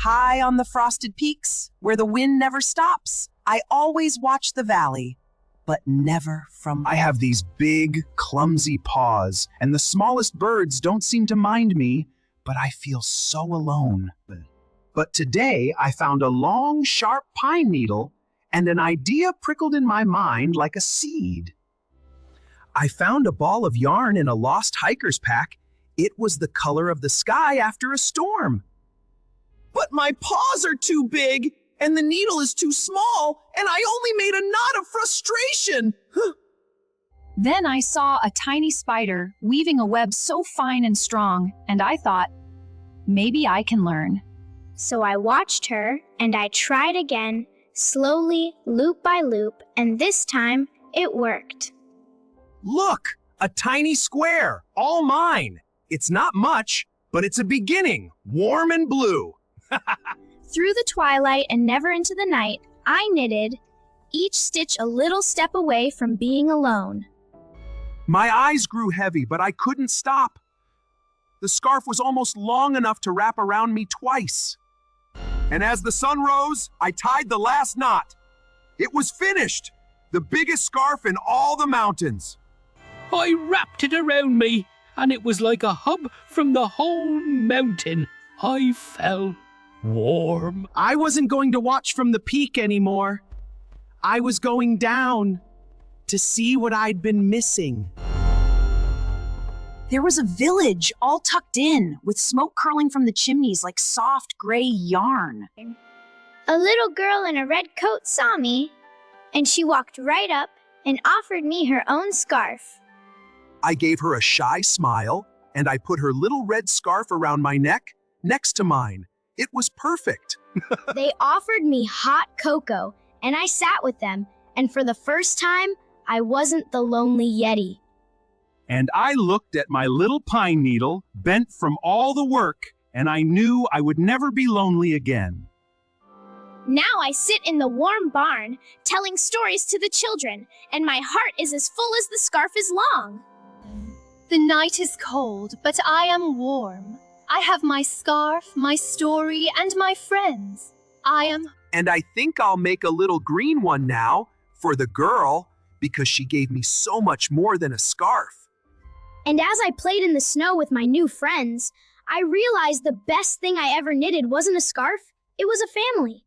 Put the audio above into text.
High on the frosted peaks, where the wind never stops, I always watch the valley, but never from... I have these big, clumsy paws, and the smallest birds don't seem to mind me, but I feel so alone. But today I found a long, sharp pine needle, and an idea prickled in my mind like a seed. I found a ball of yarn in a lost hiker's pack. It was the color of the sky after a storm. But my paws are too big, and the needle is too small, and I only made a knot of frustration. Then I saw a tiny spider weaving a web so fine and strong, and I thought, maybe I can learn. So I watched her, and I tried again, slowly, loop by loop, and this time it worked. Look, a tiny square, all mine. It's not much, but it's a beginning, warm and blue. Through the twilight and never into the night, I knitted, each stitch a little step away from being alone. My eyes grew heavy, but I couldn't stop. The scarf was almost long enough to wrap around me twice. And as the sun rose, I tied the last knot. It was finished, the biggest scarf in all the mountains. I wrapped it around me, and it was like a hug from the whole mountain. I felt warm. I wasn't going to watch from the peak anymore. I was going down to see what I'd been missing. There was a village all tucked in, with smoke curling from the chimneys like soft gray yarn. A little girl in a red coat saw me, and she walked right up and offered me her own scarf. I gave her a shy smile, and I put her little red scarf around my neck, next to mine. It was perfect. They offered me hot cocoa, and I sat with them, and for the first time, I wasn't the lonely Yeti. And I looked at my little pine needle, bent from all the work, and I knew I would never be lonely again. Now I sit in the warm barn, telling stories to the children, and my heart is as full as the scarf is long. The night is cold, but I am warm. I have my scarf, my story, and my friends. And I think I'll make a little green one now for the girl, because she gave me so much more than a scarf. And as I played in the snow with my new friends, I realized the best thing I ever knitted wasn't a scarf, it was a family.